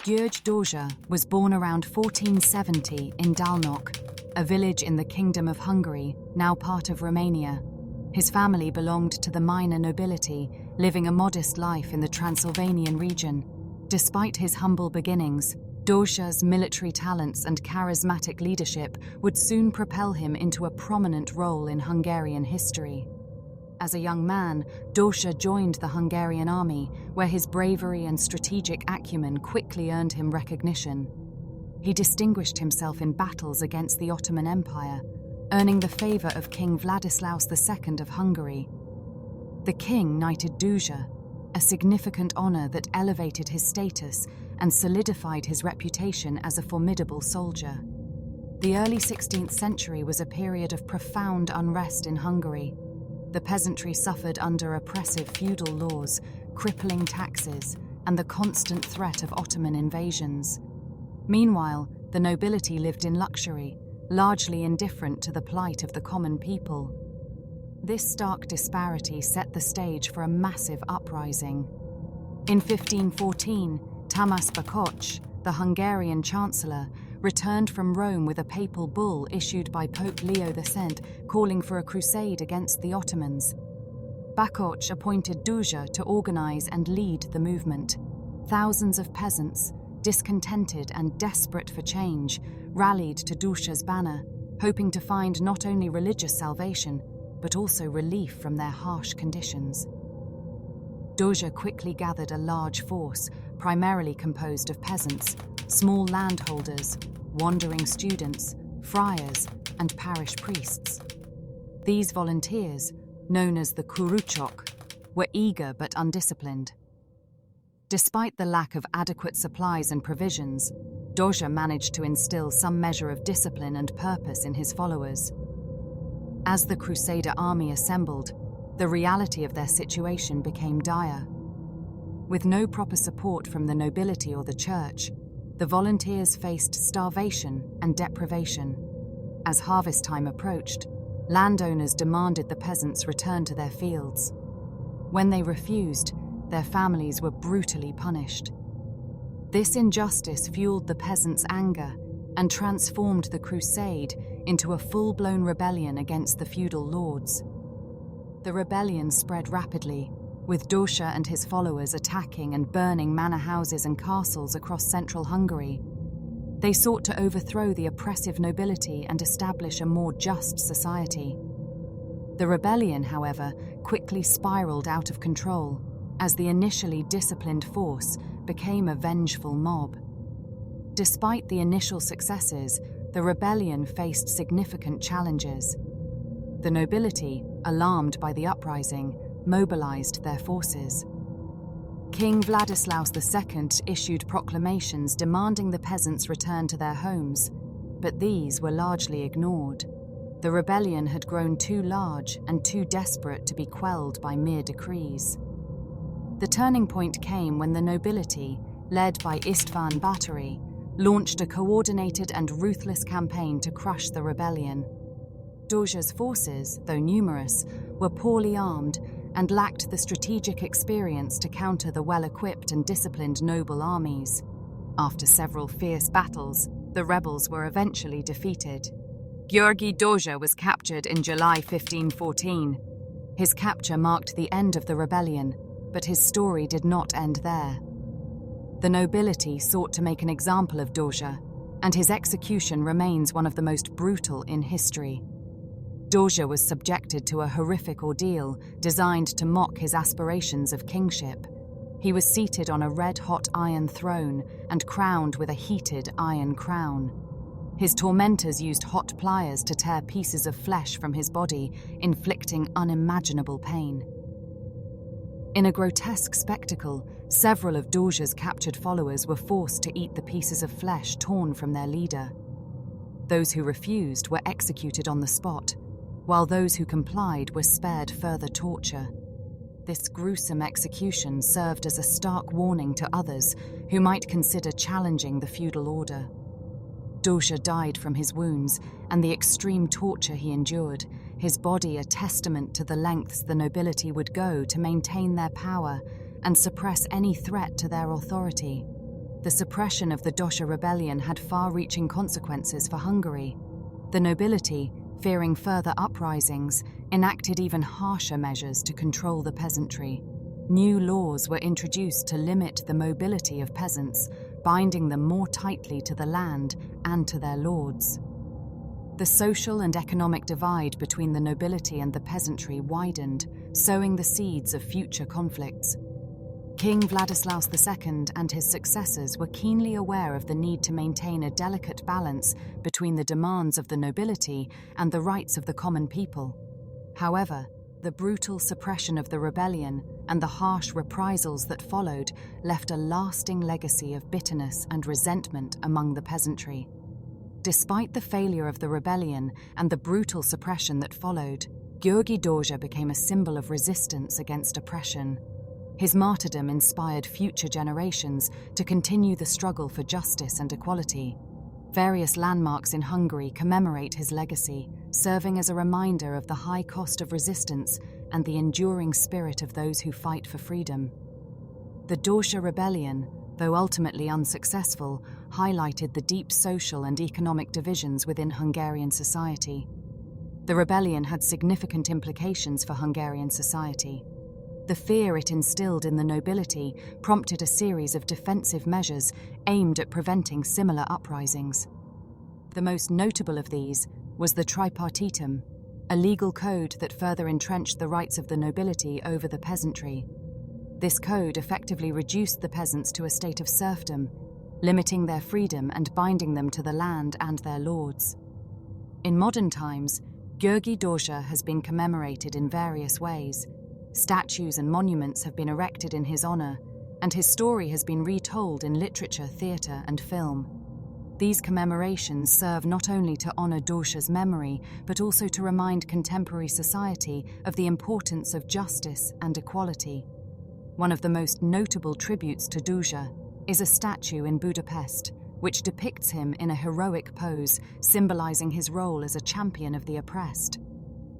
György Dózsa was born around 1470 in Dalnok, a village in the Kingdom of Hungary, now part of Romania. His family belonged to the minor nobility, living a modest life in the Transylvanian region. Despite his humble beginnings, Dózsa's military talents and charismatic leadership would soon propel him into a prominent role in Hungarian history. As a young man, Dózsa joined the Hungarian army, where his bravery and strategic acumen quickly earned him recognition. He distinguished himself in battles against the Ottoman Empire, earning the favor of King Vladislaus II of Hungary. The king knighted Dózsa, a significant honor that elevated his status and solidified his reputation as a formidable soldier. The early 16th century was a period of profound unrest in Hungary. The peasantry suffered under oppressive feudal laws, crippling taxes, and the constant threat of Ottoman invasions. Meanwhile, the nobility lived in luxury, largely indifferent to the plight of the common people. This stark disparity set the stage for a massive uprising. In 1514, Tamas Bakocs, the Hungarian chancellor, returned from Rome with a papal bull issued by Pope Leo X calling for a crusade against the Ottomans. Bakocs appointed Dózsa to organize and lead the movement. Thousands of peasants, discontented and desperate for change, rallied to Dózsa's banner, hoping to find not only religious salvation, but also relief from their harsh conditions. Dózsa quickly gathered a large force, primarily composed of peasants, small landholders, wandering students, friars, and parish priests. These volunteers, known as the Kuruchok, were eager but undisciplined. Despite the lack of adequate supplies and provisions, Dózsa managed to instill some measure of discipline and purpose in his followers. As the Crusader army assembled, the reality of their situation became dire. With no proper support from the nobility or the church, the volunteers faced starvation and deprivation. As harvest time approached, landowners demanded the peasants return to their fields. When they refused, their families were brutally punished. This injustice fueled the peasants' anger and transformed the crusade into a full-blown rebellion against the feudal lords. The rebellion spread rapidly, with Dózsa and his followers attacking and burning manor houses and castles across central Hungary. They sought to overthrow the oppressive nobility and establish a more just society. The rebellion, however, quickly spiraled out of control, as the initially disciplined force became a vengeful mob. Despite the initial successes, the rebellion faced significant challenges. The nobility, alarmed by the uprising, mobilized their forces. King Vladislaus II issued proclamations demanding the peasants return to their homes, but these were largely ignored. The rebellion had grown too large and too desperate to be quelled by mere decrees. The turning point came when the nobility, led by István Báthory, launched a coordinated and ruthless campaign to crush the rebellion. Dózsa's forces, though numerous, were poorly armed and lacked the strategic experience to counter the well-equipped and disciplined noble armies. After several fierce battles, the rebels were eventually defeated. György Dózsa was captured in July 1514. His capture marked the end of the rebellion, but his story did not end there. The nobility sought to make an example of Dózsa, and his execution remains one of the most brutal in history. Dózsa was subjected to a horrific ordeal designed to mock his aspirations of kingship. He was seated on a red-hot iron throne and crowned with a heated iron crown. His tormentors used hot pliers to tear pieces of flesh from his body, inflicting unimaginable pain. In a grotesque spectacle, several of Dózsa's captured followers were forced to eat the pieces of flesh torn from their leader. Those who refused were executed on the spot, while those who complied were spared further torture. This gruesome execution served as a stark warning to others who might consider challenging the feudal order. Dózsa died from his wounds and the extreme torture he endured, his body a testament to the lengths the nobility would go to maintain their power and suppress any threat to their authority. The suppression of the Dosha rebellion had far-reaching consequences for Hungary. The nobility, fearing further uprisings, enacted even harsher measures to control the peasantry. New laws were introduced to limit the mobility of peasants, binding them more tightly to the land and to their lords. The social and economic divide between the nobility and the peasantry widened, sowing the seeds of future conflicts. King Vladislaus II and his successors were keenly aware of the need to maintain a delicate balance between the demands of the nobility and the rights of the common people. However, the brutal suppression of the rebellion and the harsh reprisals that followed left a lasting legacy of bitterness and resentment among the peasantry. Despite the failure of the rebellion and the brutal suppression that followed, György Dózsa became a symbol of resistance against oppression. His martyrdom inspired future generations to continue the struggle for justice and equality. Various landmarks in Hungary commemorate his legacy, serving as a reminder of the high cost of resistance and the enduring spirit of those who fight for freedom. The Dózsa Rebellion, though ultimately unsuccessful, highlighted the deep social and economic divisions within Hungarian society. The rebellion had significant implications for Hungarian society. The fear it instilled in the nobility prompted a series of defensive measures aimed at preventing similar uprisings. The most notable of these was the tripartitum, a legal code that further entrenched the rights of the nobility over the peasantry. This code effectively reduced the peasants to a state of serfdom, limiting their freedom and binding them to the land and their lords. In modern times, György Dózsa has been commemorated in various ways. Statues and monuments have been erected in his honor, and his story has been retold in literature, theater, and film. These commemorations serve not only to honor Dózsa's memory, but also to remind contemporary society of the importance of justice and equality. One of the most notable tributes to Dózsa is a statue in Budapest, which depicts him in a heroic pose, symbolizing his role as a champion of the oppressed.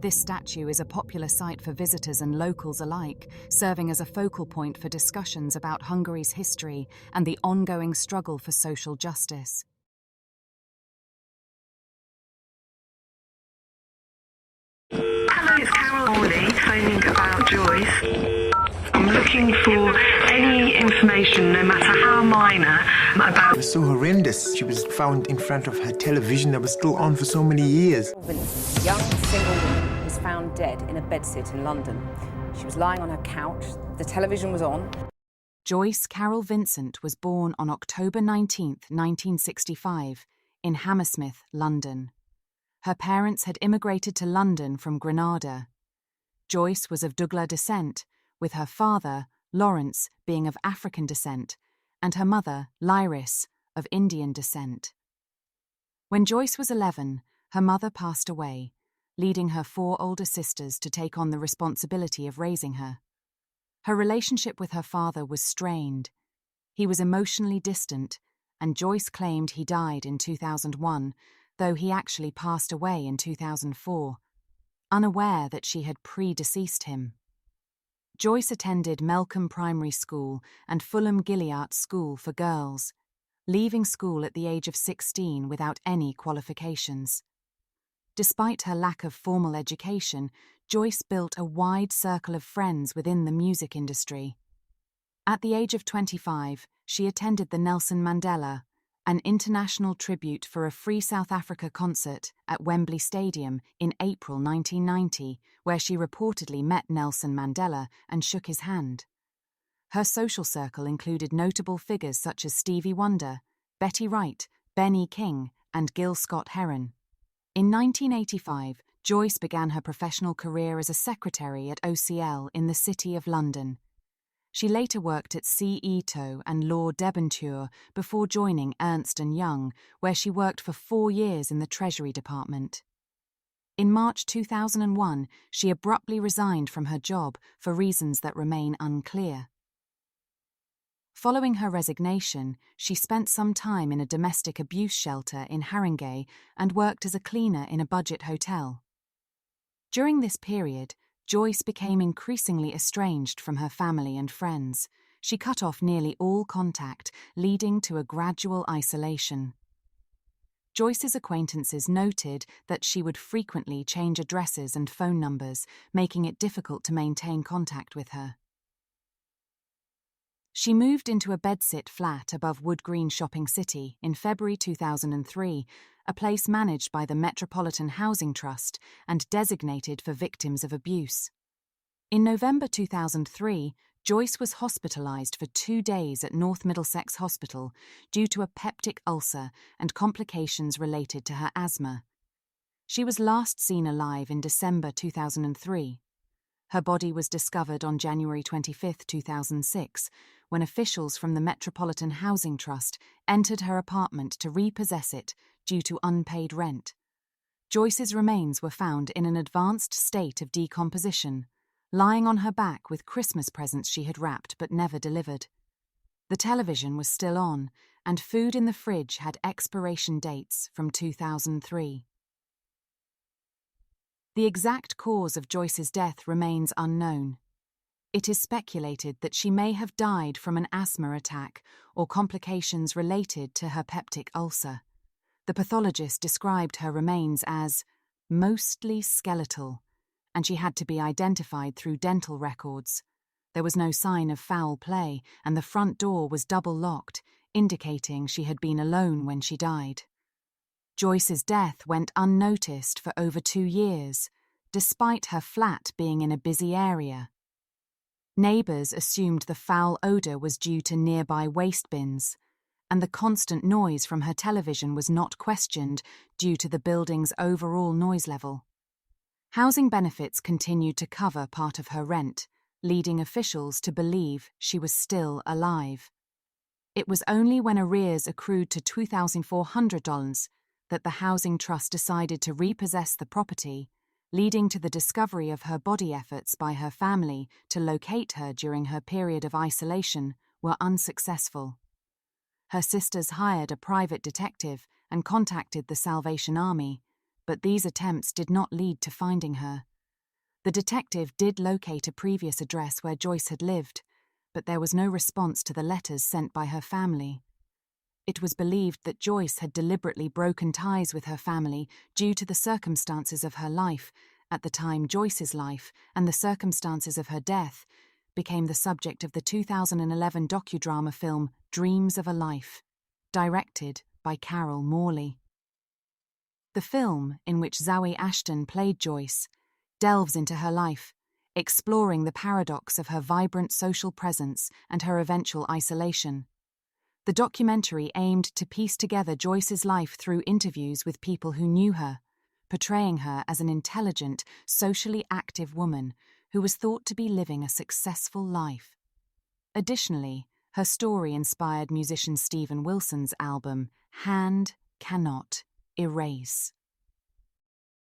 This statue is a popular sight for visitors and locals alike, serving as a focal point for discussions about Hungary's history and the ongoing struggle for social justice. Hello, it's Carol Morley phoning about Joyce. I'm looking for any information, no matter how minor, about... It was so horrendous. She was found in front of her television that was still on for so many years. Vincent, young single woman, was found dead in a bedsit in London. She was lying on her couch, the television was on. Joyce Carol Vincent was born on October 19, 1965, in Hammersmith, London. Her parents had immigrated to London from Grenada. Joyce was of Douglas descent, with her father, Lawrence, being of African descent, and her mother, Lyris, of Indian descent. When Joyce was 11, her mother passed away, leading her 4 older sisters to take on the responsibility of raising her. Her relationship with her father was strained. He was emotionally distant, and Joyce claimed he died in 2001, though he actually passed away in 2004, unaware that she had predeceased him. Joyce attended Melcombe Primary School and Fulham Gilliard School for girls, leaving school at the age of 16 without any qualifications. Despite her lack of formal education, Joyce built a wide circle of friends within the music industry. At the age of 25, she attended the Nelson Mandela, an international tribute for a Free South Africa concert at Wembley Stadium in April 1990, where she reportedly met Nelson Mandela and shook his hand. Her social circle included notable figures such as Stevie Wonder, Betty Wright, Benny King, and Gil Scott-Heron. In 1985, Joyce began her professional career as a secretary at OCL in the City of London. She later worked at C. Ito and Lord Debenture before joining Ernst & Young, where she worked for 4 years in the Treasury Department. In March 2001, she abruptly resigned from her job for reasons that remain unclear. Following her resignation, she spent some time in a domestic abuse shelter in Haringey and worked as a cleaner in a budget hotel. During this period, Joyce became increasingly estranged from her family and friends. She cut off nearly all contact, leading to a gradual isolation. Joyce's acquaintances noted that she would frequently change addresses and phone numbers, making it difficult to maintain contact with her. She moved into a bedsit flat above Wood Green Shopping City in February 2003, a place managed by the Metropolitan Housing Trust and designated for victims of abuse. In November 2003, Joyce was hospitalised for 2 days at North Middlesex Hospital due to a peptic ulcer and complications related to her asthma. She was last seen alive in December 2003. Her body was discovered on January 25, 2006, when officials from the Metropolitan Housing Trust entered her apartment to repossess it due to unpaid rent. Joyce's remains were found in an advanced state of decomposition, lying on her back with Christmas presents she had wrapped but never delivered. The television was still on, and food in the fridge had expiration dates from 2003. The exact cause of Joyce's death remains unknown. It is speculated that she may have died from an asthma attack or complications related to her peptic ulcer. The pathologist described her remains as mostly skeletal, and she had to be identified through dental records. There was no sign of foul play, and the front door was double-locked, indicating she had been alone when she died. Joyce's death went unnoticed for over 2 years, despite her flat being in a busy area. Neighbours assumed the foul odour was due to nearby waste bins, and the constant noise from her television was not questioned due to the building's overall noise level. Housing benefits continued to cover part of her rent, leading officials to believe she was still alive. It was only when arrears accrued to $2,400 that the Housing Trust decided to repossess the property, leading to the discovery of her body. Efforts by her family to locate her during her period of isolation were unsuccessful. Her sisters hired a private detective and contacted the Salvation Army, but these attempts did not lead to finding her. The detective did locate a previous address where Joyce had lived, but there was no response to the letters sent by her family. It was believed that Joyce had deliberately broken ties with her family due to the circumstances of her life. At the time, Joyce's life and the circumstances of her death became the subject of the 2011 docudrama film Dreams of a Life, directed by Carol Morley. The film, in which Zawe Ashton played Joyce, delves into her life, exploring the paradox of her vibrant social presence and her eventual isolation. The documentary aimed to piece together Joyce's life through interviews with people who knew her, portraying her as an intelligent, socially active woman who was thought to be living a successful life. Additionally, her story inspired musician Steven Wilson's album Hand Cannot Erase.